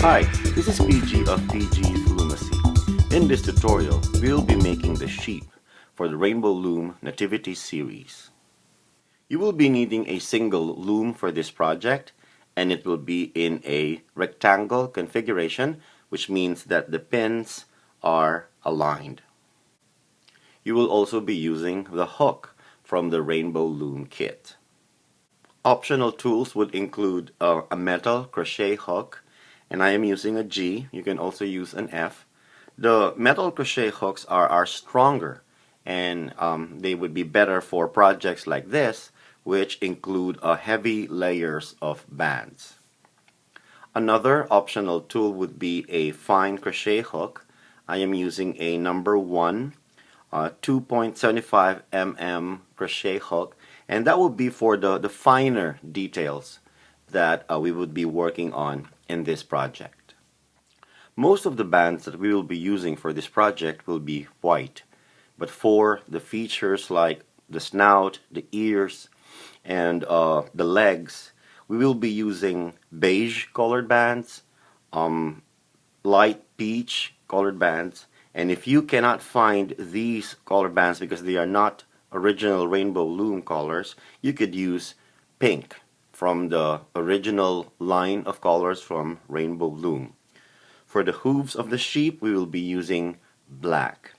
Hi, this is PG of PG's Lumacy. In this tutorial, we will be making the sheep for the Rainbow Loom Nativity Series. You will be needing a single loom for this project, and it will be in a rectangle configuration, which means that the pins are aligned. You will also be using the hook from the Rainbow Loom kit. Optional tools would include a metal crochet hook, and I am using a G. You can also use an F. The metal crochet hooks are stronger, and they would be better for projects like this, which include heavy layers of bands. Another optional tool would be a fine crochet hook. I am using a number 1 2.75 mm crochet hook, and that would be for the finer details that we would be working on in this project. Most of the bands that we will be using for this project will be white, but for the features like the snout, the ears, and the legs, we will be using beige colored bands, light peach colored bands, and if you cannot find these color bands because they are not original Rainbow Loom colors, you could use pink from the original line of colors from Rainbow Loom. For the hooves of the sheep, we will be using black.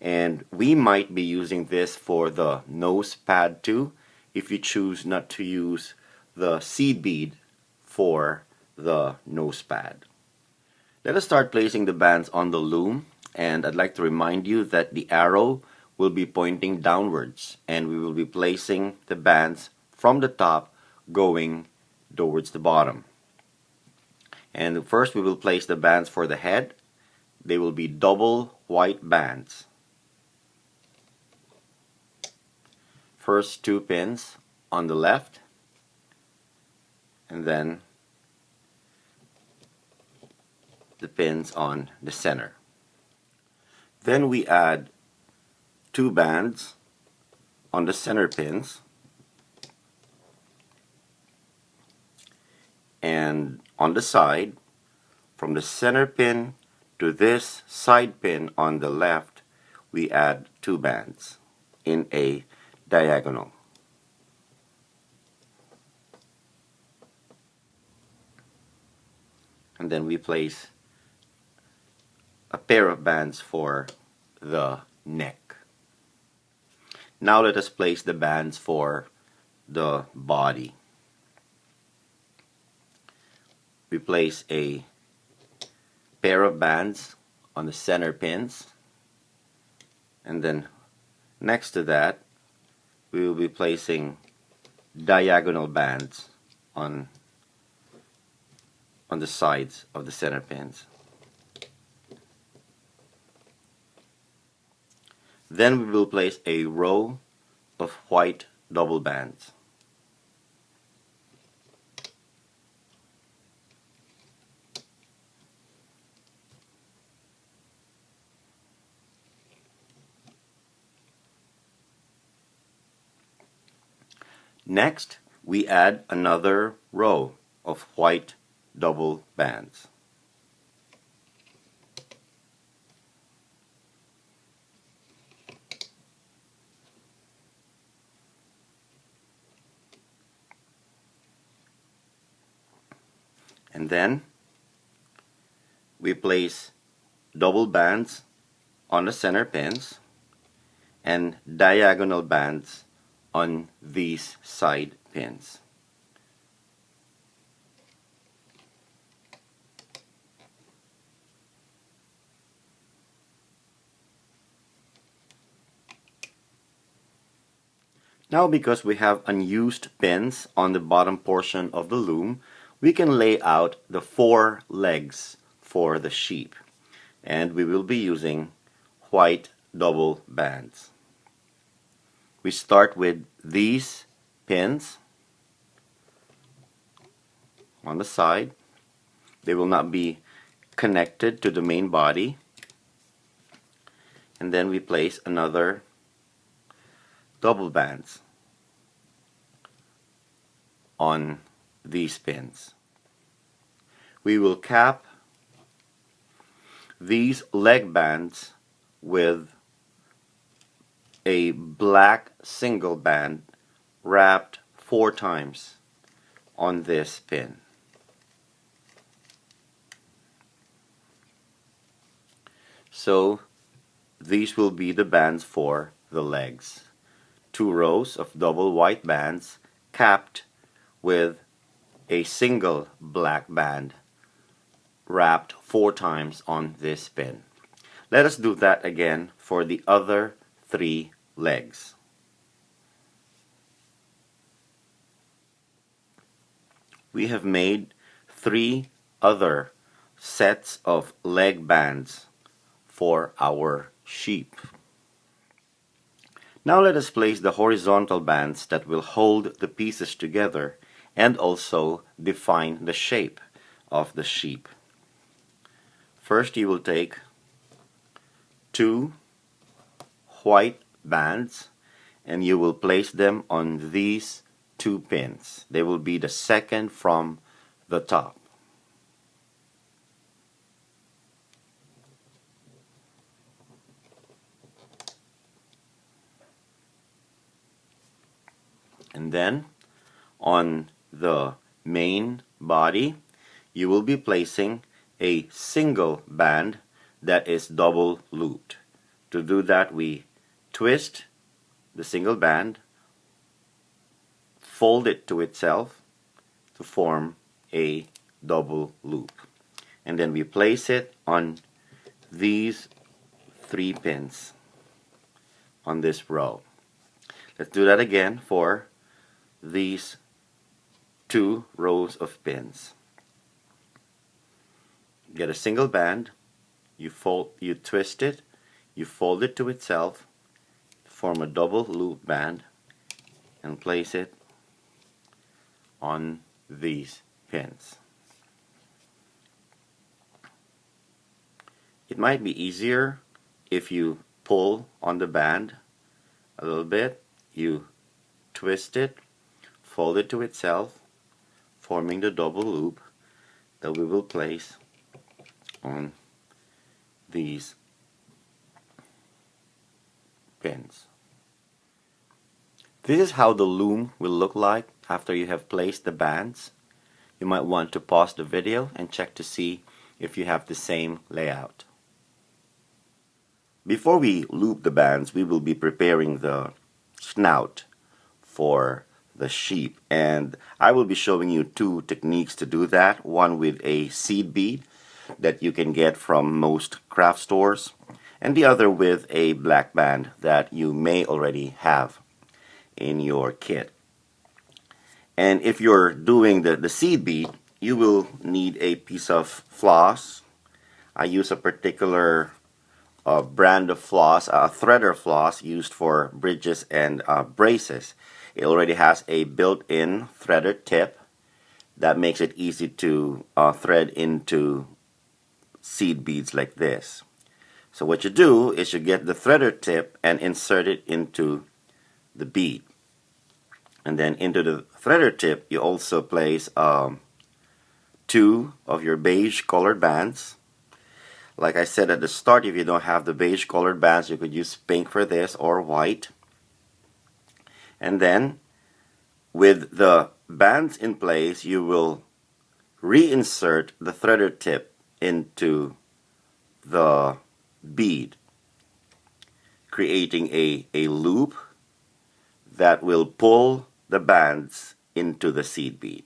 And we might be using this for the nose pad too, if you choose not to use the seed bead for the nose pad. Let us start placing the bands on the loom, and I'd like to remind you that the arrow will be pointing downwards, and we will be placing the bands from the top going towards the bottom. And first we will place the bands for the head. They will be double white bands. First 2 pins on the left, and then the pins on the center. Then we add 2 bands on the center pins, and on the side, from the center pin to this side pin on the left, we add 2 bands in a diagonal. And then we place a pair of bands for the neck. Now let us place the bands for the body. We place a pair of bands on the center pins, and then next to that we will be placing diagonal bands on the sides of the center pins. Then we will place a row of white double bands. Next, we add another row of white double bands. And then we place double bands on the center pins and diagonal bands on these side pins. Now, because we have unused pins on the bottom portion of the loom, we can lay out the 4 legs for the sheep, and we will be using white double bands. We start with these pins on the side. They will not be connected to the main body. And then we place another double bands on these pins. We will cap these leg bands with a black single band wrapped 4 times on this pin. So these will be the bands for the legs. 2 rows of double white bands capped with a single black band wrapped 4 times on this pin. Let us do that again for the other 3 legs. We have made 3 other sets of leg bands for our sheep. Now let us place the horizontal bands that will hold the pieces together and also define the shape of the sheep. First, you will take 2 white bands and you will place them on these 2 pins. They will be the second from the top. And then on the main body, you will be placing a single band that is double looped. To do that, we twist the single band, fold it to itself to form a double loop. And then we place it on these 3 pins on this row. Let's do that again for these 2 rows of pins. Get a single band, you twist it, you fold it to itself, form a double loop band, and place it on these pins. It might be easier if you pull on the band a little bit, you twist it, fold it to itself, forming the double loop that we will place on these pins. This is how the loom will look like after you have placed the bands. You might want to pause the video and check to see if you have the same layout. Before we loop the bands, we will be preparing the snout for the sheep, and I will be showing you 2 techniques to do that. One with a seed bead that you can get from most craft stores, and the other with a black band that you may already have in your kit. And if you're doing the seed bead, you will need a piece of floss. I use a particular brand of floss, a threader floss used for bridges and braces. It already has a built-in threader tip that makes it easy to thread into seed beads like this. So what you do is you get the threader tip and insert it into the bead. And then into the threader tip you also place 2 of your beige colored bands. Like I said at the start, if you don't have the beige colored bands, you could use pink for this or white. And then with the bands in place, you will reinsert the threader tip into the bead, creating a loop that will pull the bands into the seed bead.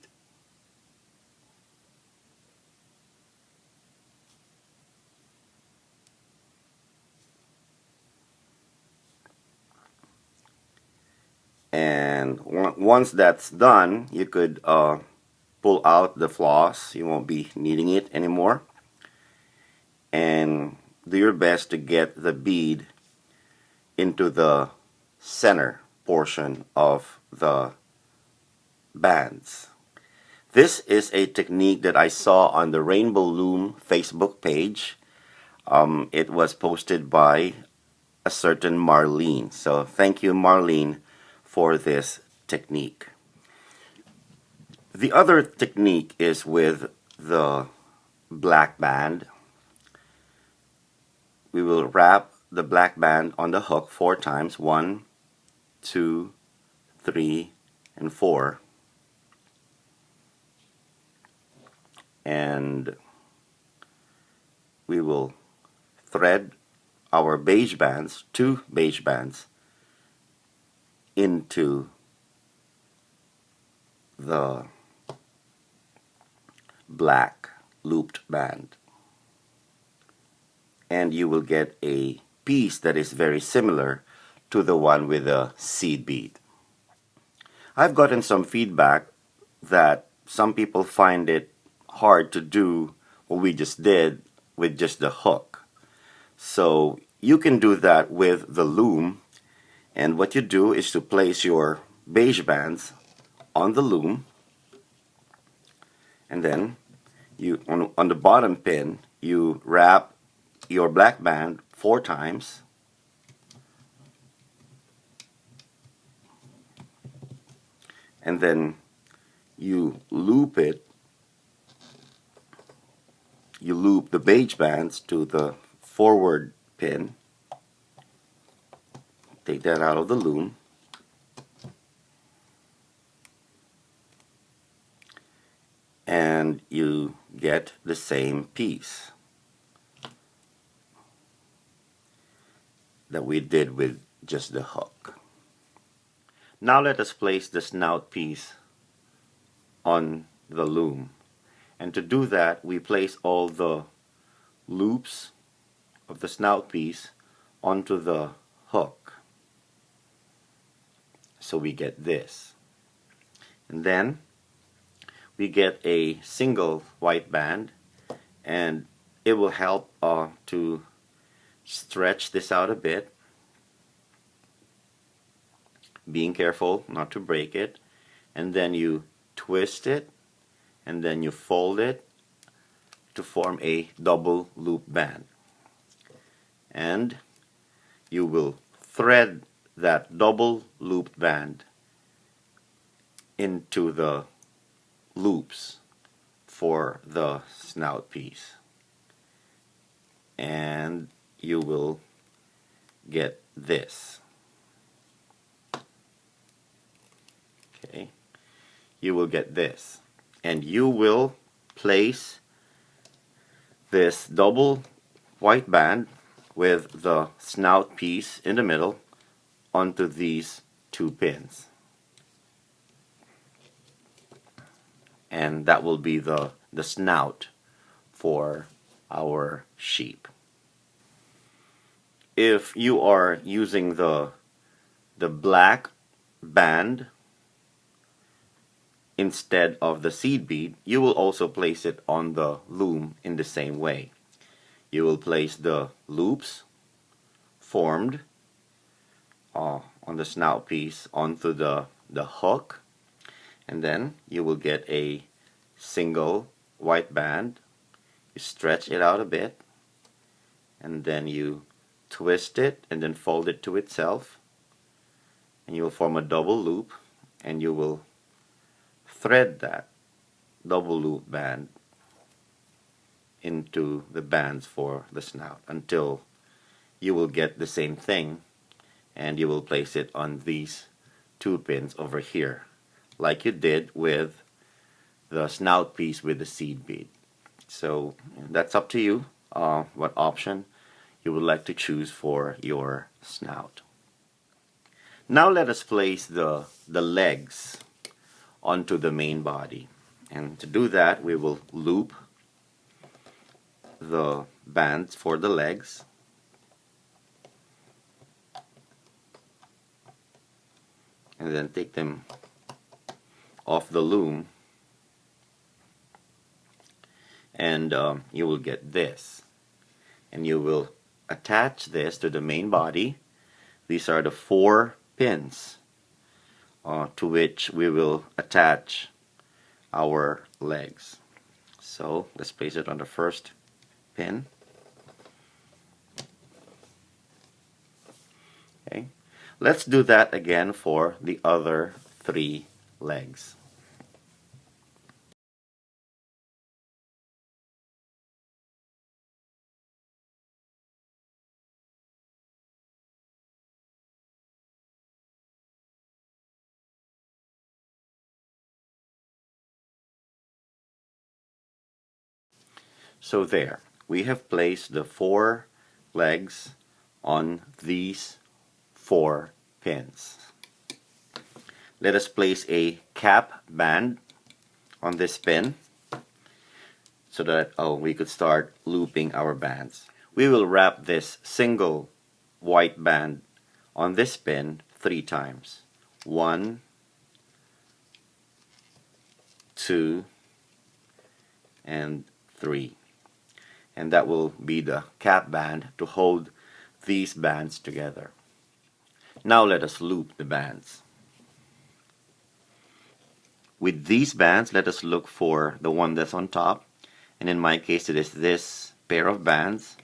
And once that's done, you could pull out the floss. You won't be needing it anymore. And do your best to get the bead into the center portion of the bands. This is a technique that I saw on the Rainbow Loom Facebook page. It was posted by a certain Marlene. So thank you, Marlene, for this technique. The other technique is with the black band. we will wrap the black band on the hook 4 times. 1, 2, 3, and 4. And we will thread our beige bands, 2 beige bands, into the black looped band. And you will get a piece that is very similar to the one with the seed bead. I've gotten some feedback that some people find it hard to do what we just did with just the hook. So you can do that with the loom, and what you do is to place your beige bands on the loom, and then you on the bottom pin you wrap your black band 4 times, and then you loop it. You loop the beige bands to the forward pin. Take that out of the loom. And you get the same piece that we did with just the hook. Now let us place the snout piece on the loom. And to do that, we place all the loops of the snout piece onto the hook. So we get this. And then we get a single white band, and it will help to stretch this out a bit, being careful not to break it. And then you twist it, and then you fold it to form a double loop band. And you will thread that double loop band into the loops for the snout piece, and you will get this. Okay, you will get this, and you will place this double white band with the snout piece in the middle onto these 2 pins. And that will be the snout for our sheep. If you are using the black band instead of the seed bead, you will also place it on the loom in the same way. You will place the loops formed on the snout piece onto the hook, and then you will get a single white band. You stretch it out a bit, and then you twist it and then fold it to itself, and you will form a double loop, and you will thread that double loop band into the bands for the snout until you will get the same thing, and you will place it on these 2 pins over here, like you did with the snout piece with the seed bead. So that's up to you what option you would like to choose for your snout. Now let us place the legs onto the main body, and to do that we will loop the bands for the legs, and then take them off the loom, and you will get this, and you will attach this to the main body. These are the 4 pins to which we will attach our legs. So let's place it on the first pin. Okay, let's do that again for the other 3 legs. So there, we have placed the 4 legs on these 4 pins. Let us place a cap band on this pin so that we could start looping our bands. We will wrap this single white band on this pin 3 times. 1, 2, and 3. And that will be the cap band to hold these bands together. Now let us loop the bands. With these bands, let us look for the one that's on top, and in my case it is this pair of bands.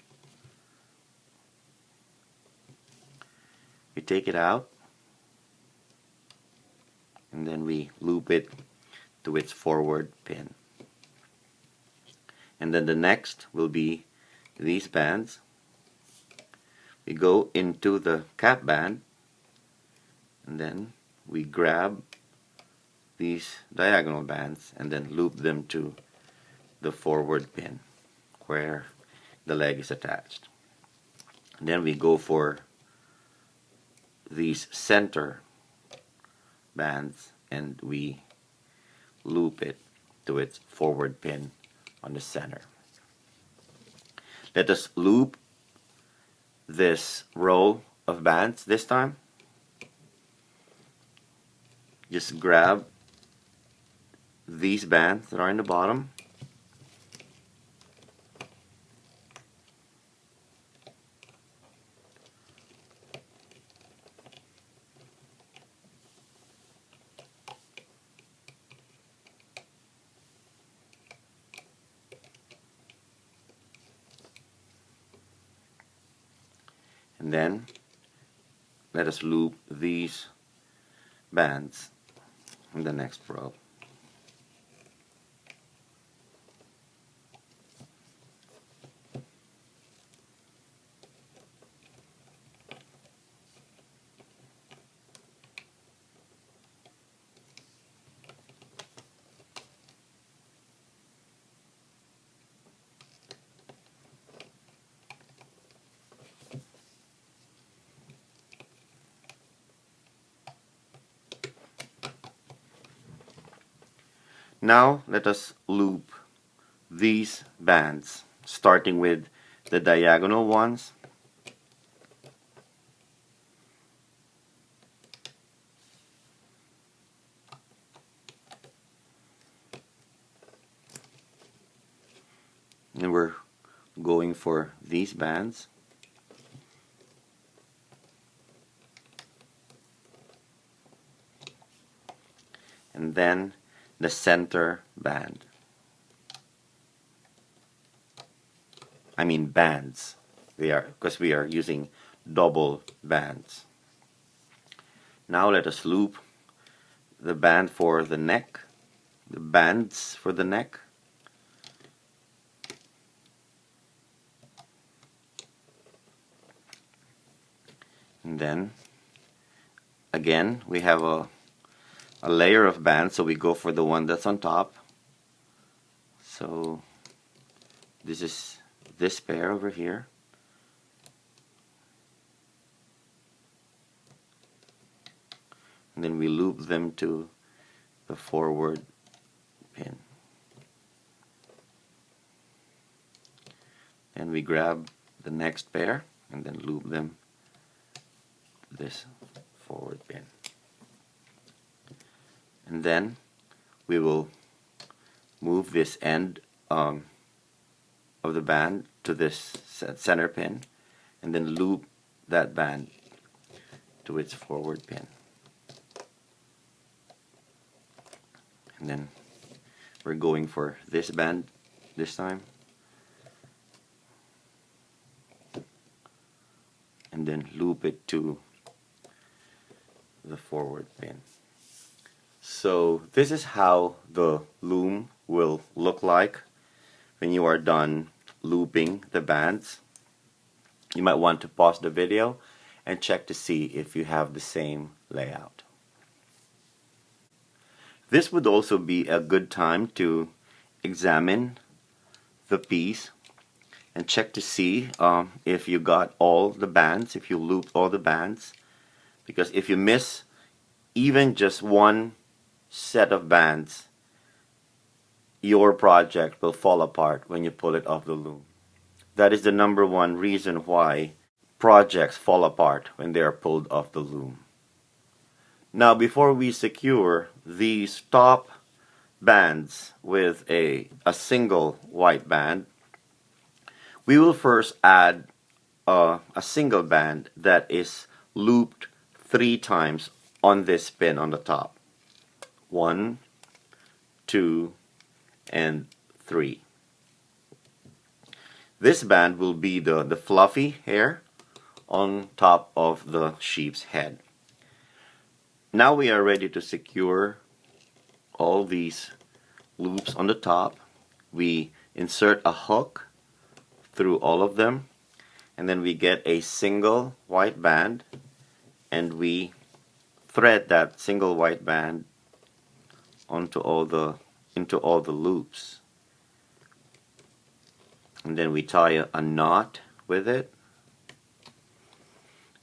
We take it out and then we loop it to its forward pin. And then the next will be these bands. We go into the cap band and then we grab these diagonal bands and then loop them to the forward pin where the leg is attached. And then we go for these center bands and we loop it to its forward pin on the center. Let us loop this row of bands this time. Just grab these bands that are in the bottom and then let us loop these bands in the next row. Now let us loop these bands, starting with the diagonal ones. And we're going for these bands. And then the center band. I mean bands. Because we are using double bands. Now let us loop the band for the neck, the bands for the neck. And then again we have a layer of bands, so we go for the one that's on top. So this is this pair over here. And then we loop them to the forward pin. And we grab the next pair and then loop them to this forward pin. And then we will move this end of the band to this center pin and then loop that band to its forward pin. And then we're going for this band this time. And then loop it to the forward pin. So this is how the loom will look like when you are done looping the bands. You might want to pause the video and check to see if you have the same layout. This would also be a good time to examine the piece and check to see if you got all the bands, if you looped all the bands. Because if you miss even just one set of bands, your project will fall apart when you pull it off the loom. That is the number one reason why projects fall apart when they are pulled off the loom. Now, before we secure these top bands with a single white band, we will first add a single band that is looped 3 times on this pin on the top. 1, 2, and 3. This band will be the fluffy hair on top of the sheep's head. Now we are ready to secure all these loops on the top. We insert a hook through all of them, and then we get a single white band, and we thread that single white band into all the loops. And then we tie a knot with it.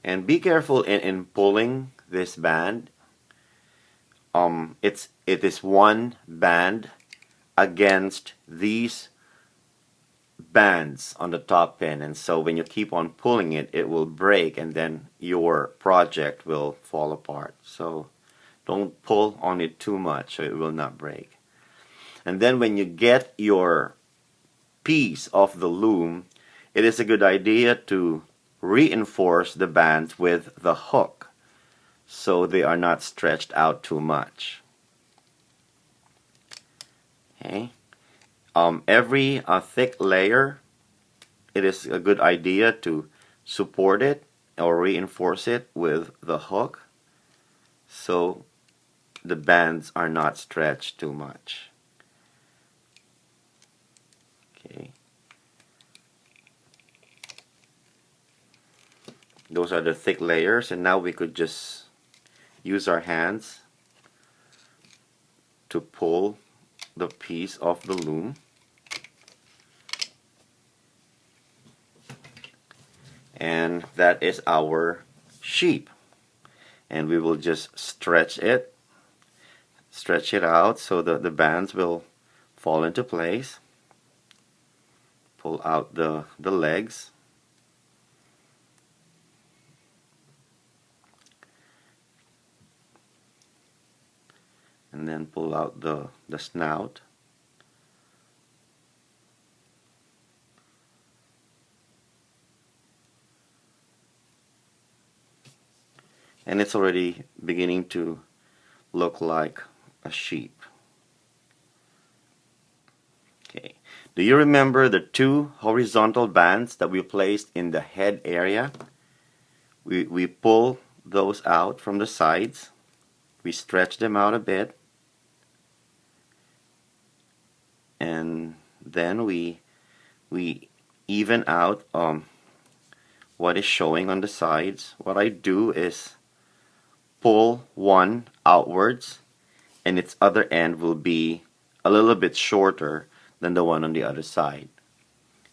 And be careful in pulling this band. It is one band against these bands on the top pin, and so when you keep on pulling it, it will break, and then your project will fall apart. So don't pull on it too much so it will not break. And then when you get your piece off the loom, it is a good idea to reinforce the bands with the hook so they are not stretched out too much. Okay. Every thick layer, it is a good idea to support it or reinforce it with the hook so the bands are not stretched too much. Okay. Those are the thick layers, and now we could just use our hands to pull the piece off the loom. And that is our sheep. And we will just stretch it out so that the bands will fall into place. Pull out the legs. And then pull out the snout. And it's already beginning to look like a sheep. Okay. Do you remember the 2 horizontal bands that we placed in the head area? We pull those out from the sides. We stretch them out a bit. And then we even out what is showing on the sides. What I do is pull one outwards, and its other end will be a little bit shorter than the one on the other side.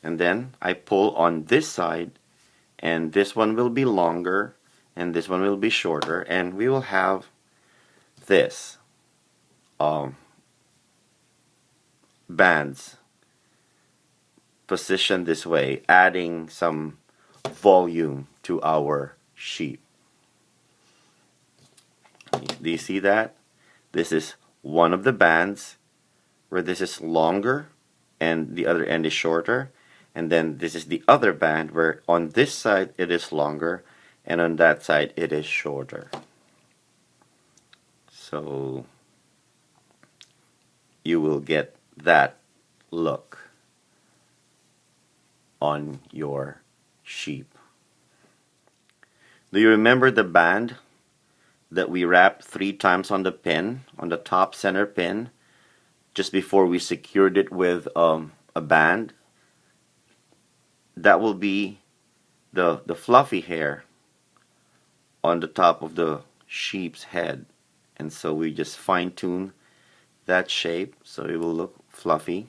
And then I pull on this side, and this one will be longer, and this one will be shorter, and we will have this bands positioned this way, adding some volume to our sheep. Do you see that? This is one of the bands where this is longer and the other end is shorter, and then this is the other band where on this side it is longer and on that side it is shorter. So you will get that look on your sheep. Do you remember the band that we wrapped 3 times on the pin, on the top center pin, just before we secured it with a band? That will be the fluffy hair on the top of the sheep's head. And so we just fine-tune that shape so it will look fluffy.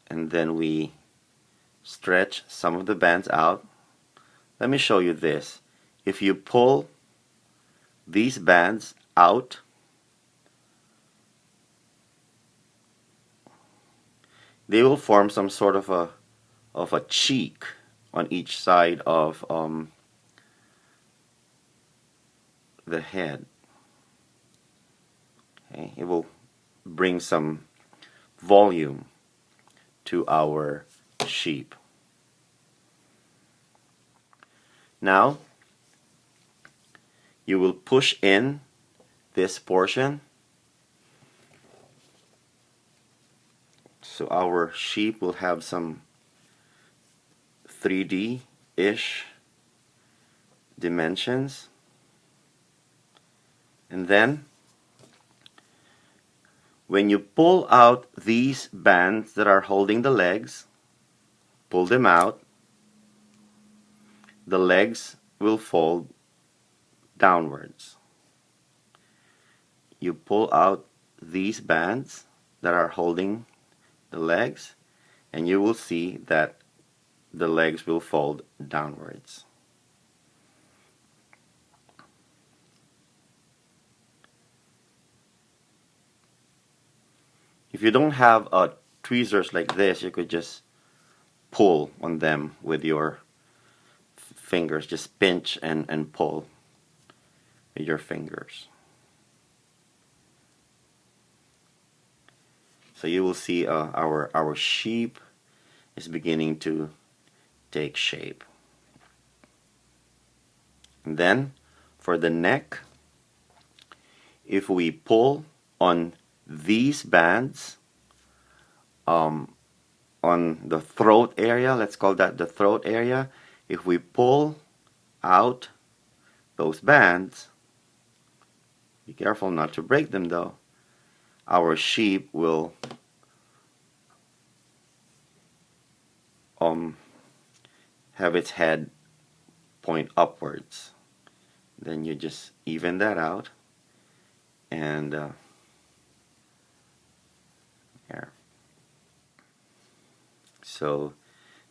and then we stretch some of the bands out. Let me show you this. If you pull these bands out, they will form some sort of a cheek on each side of the head. Okay? It will bring some volume to our sheep. Now you will push in this portion so our sheep will have some 3D-ish dimensions. And then when you pull out these bands that are holding the legs, pull them out, the legs will fold downwards. You pull out these bands that are holding the legs, and you will see that the legs will fold downwards. If you don't have tweezers like this, you could just pull on them with your fingers. Just pinch and pull with your fingers. So you will see our sheep is beginning to take shape. And then for the neck, if we pull on these bands on the throat area, let's call that the throat area, if we pull out those bands, be careful not to break them though, our sheep will have its head point upwards. Then you just even that out, and here. So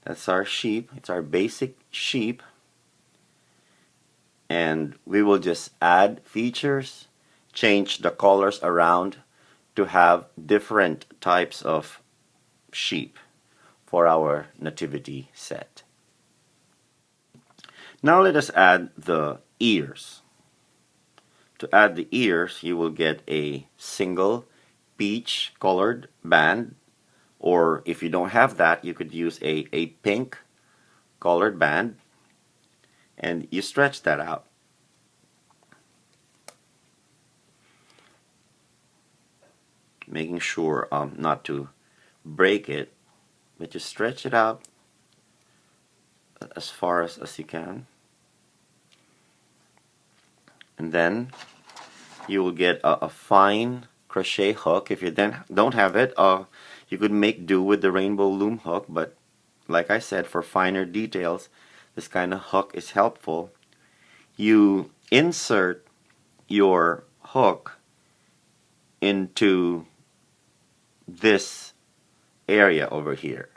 that's our sheep. It's our basic sheep, and we will just add features, change the colors around to have different types of sheep for our nativity set. Now let us add the ears. To add the ears, you will get a single peach colored band, or if you don't have that, you could use a pink colored band, and you stretch that out. Making sure not to break it, but just stretch it out as far as you can. And then you will get a fine crochet hook. If you then don't have it, you could make do with the Rainbow Loom hook, but like I said, for finer details, this kind of hook is helpful. You insert your hook into this area over here.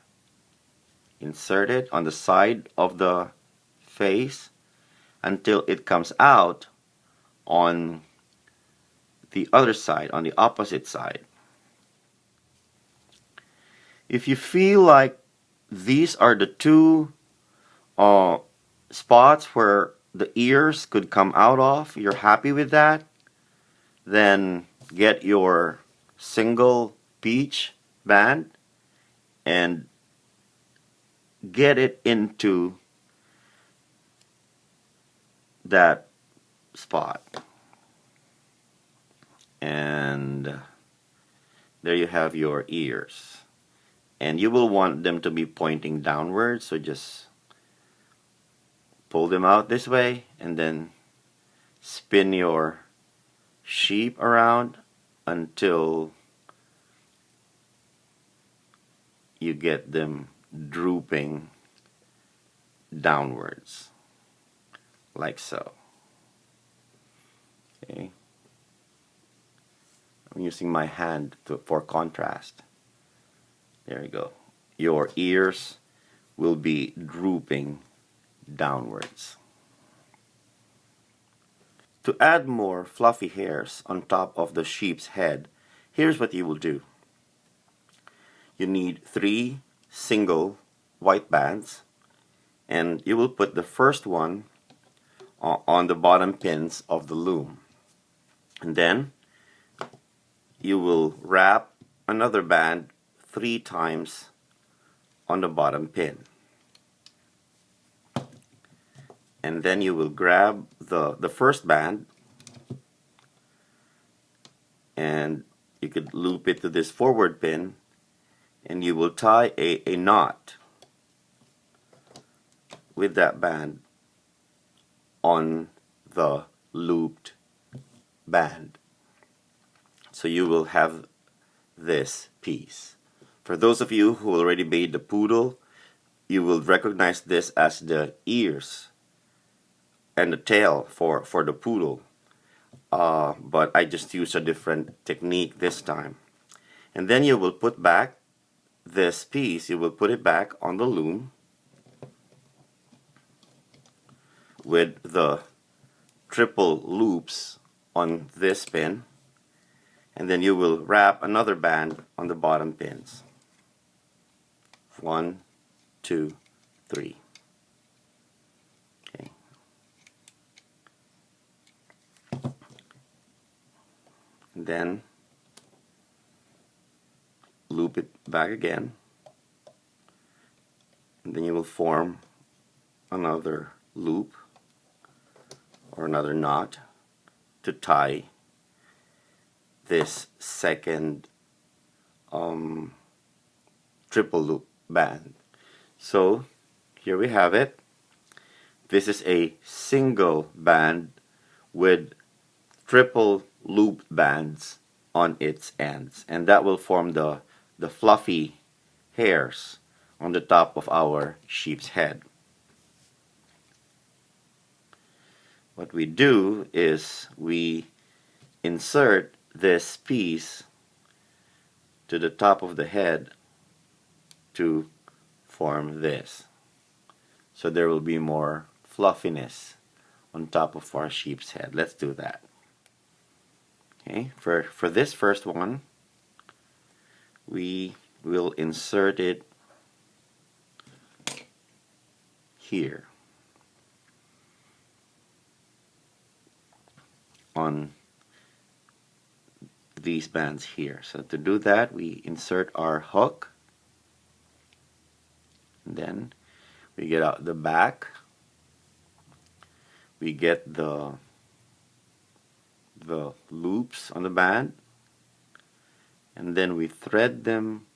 Insert it on the side of the face until it comes out on the other side, on the opposite side. If you feel like these are the two spots where the ears could come out of, you're happy with that, then get your single peach band and get it into that spot. And there you have your ears. And you will want them to be pointing downwards, so just pull them out this way and then spin your sheep around until you get them drooping downwards, like so. Okay. I'm using my hand for contrast. There you go. your ears will be drooping downwards. To add more fluffy hairs on top of the sheep's head, here's what you will do. You need 3 single white bands, and you will put the first one on the bottom pins of the loom. And then you will wrap another band 3 times on the bottom pin. And then you will grab the first band, and you could loop it to this forward pin, and you will tie a knot with that band on the looped band. So you will have this piece. For those of you who already made the poodle, you will recognize this as the ears and the tail for the poodle. But I just used a different technique this time. And then you will put back this piece, you will put it back on the loom with the triple loops on this pin, and then you will wrap another band on the bottom pins. 1, 2, 3. Okay. And then loop it back again, and then you will form another loop or another knot to tie this second triple loop band. So here we have it. This is a single band with triple loop bands on its ends, and that will form the fluffy hairs on the top of our sheep's head. What we do is we insert this piece to the top of the head to form this. So there will be more fluffiness on top of our sheep's head. Let's do that. Okay, for this first one, we will insert it here on these bands here. So to do that, we insert our hook, and then we get out the back, we get the loops on the band, and then we thread them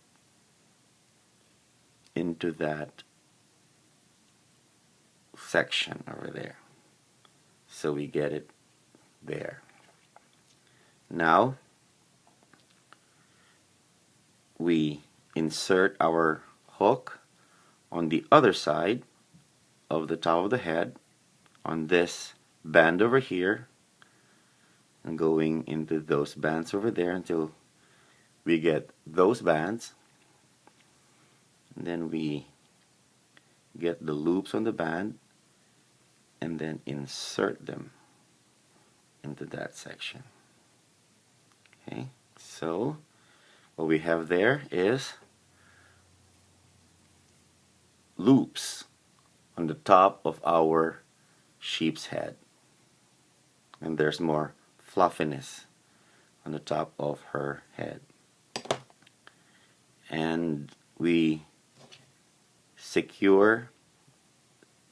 into that section over there. So we get it there. Now we insert our hook on the other side of the top of the head on this band over here, and going into those bands over there until we get those bands, and then we get the loops on the band and then insert them into that section. Okay, so what we have there is loops on the top of our sheep's head, and there's more fluffiness on the top of her head. And we secure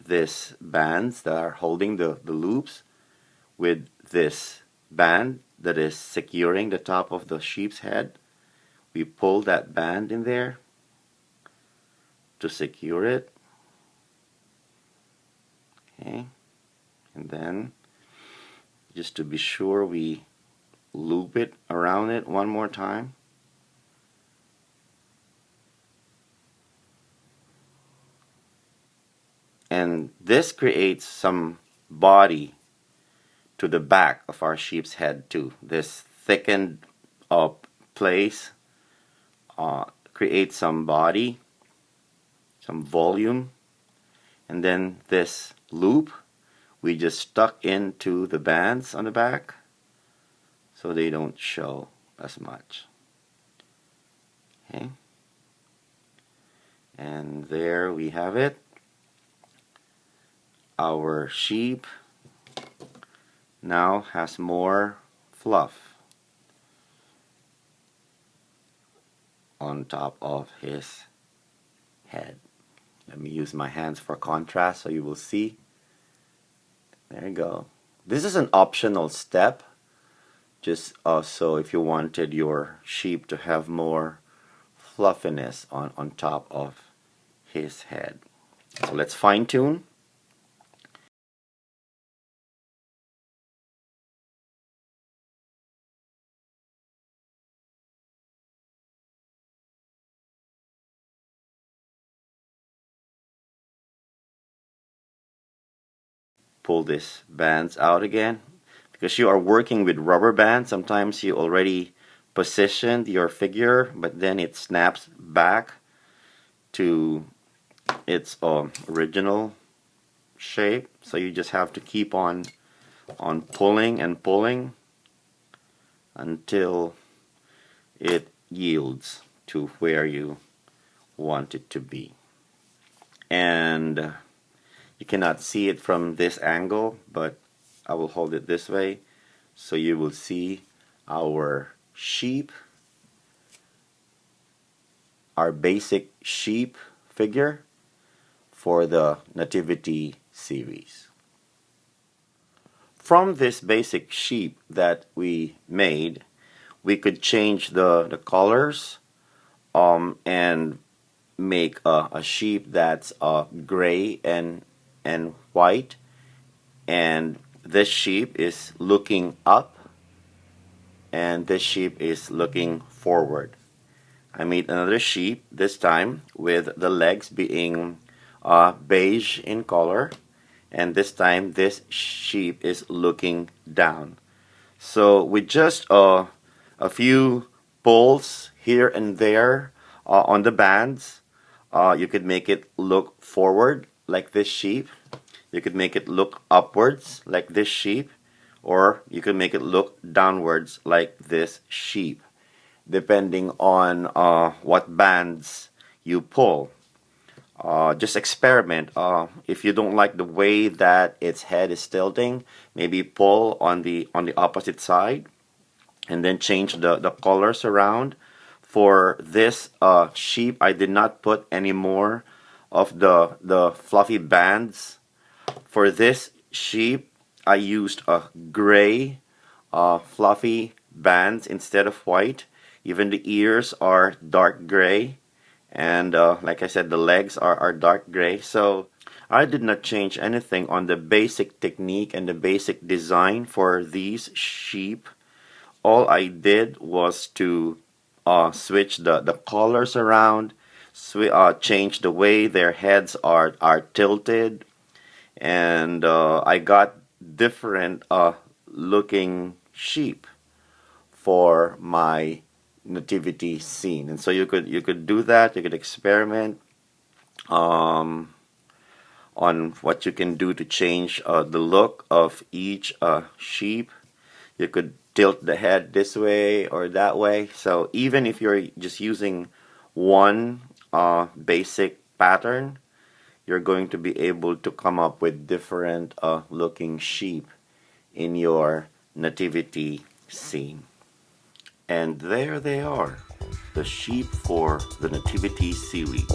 these bands that are holding the loops with this band that is securing the top of the sheep's head. We pull that band in there to secure it. Okay, and then just to be sure, we loop it around it one more time. And this creates some body to the back of our sheep's head too. This thickened up place creates some body some volume, and then this loop we just stuck into the bands on the back so they don't show as much. Okay, and there we have it. Our sheep now has more fluff on top of his head. Let me use my hands for contrast so you will see. There you go. This is an optional step, just so if you wanted your sheep to have more fluffiness on top of his head. So let's fine tune. Pull these bands out again. Because you are working with rubber bands, sometimes you already positioned your figure, but then it snaps back to its original shape. So you just have to keep on pulling and pulling until it yields to where you want it to be. And you cannot see it from this angle, but I will hold it this way so you will see our sheep, our basic sheep figure for the Nativity series. From this basic sheep that we made, we could change the colors and make a sheep that's gray and white, and this sheep is looking up and this sheep is looking forward. I made another sheep, this time with the legs being beige in color, and this time this sheep is looking down. So with just a few pulls here and there on the bands, you could make it look forward like this sheep. You could make it look upwards like this sheep, or you could make it look downwards like this sheep, depending on what bands you pull. Just experiment. If you don't like the way that its head is tilting, maybe pull on the opposite side, and then change the colors around. For this sheep, I did not put any more of the fluffy bands. For this sheep, I used a gray fluffy bands instead of white. Even the ears are dark gray, and like I said, the legs are dark gray. So I did not change anything on the basic technique and the basic design for these sheep. All I did was to switch the colors around, change the way their heads are tilted, and I got different looking sheep for my nativity scene. And so you could do that. You could experiment on what you can do to change the look of each sheep. You could tilt the head this way or that way. So even if you're just using one basic pattern, you're going to be able to come up with different looking sheep in your nativity scene. And there they are, the sheep for the Nativity series.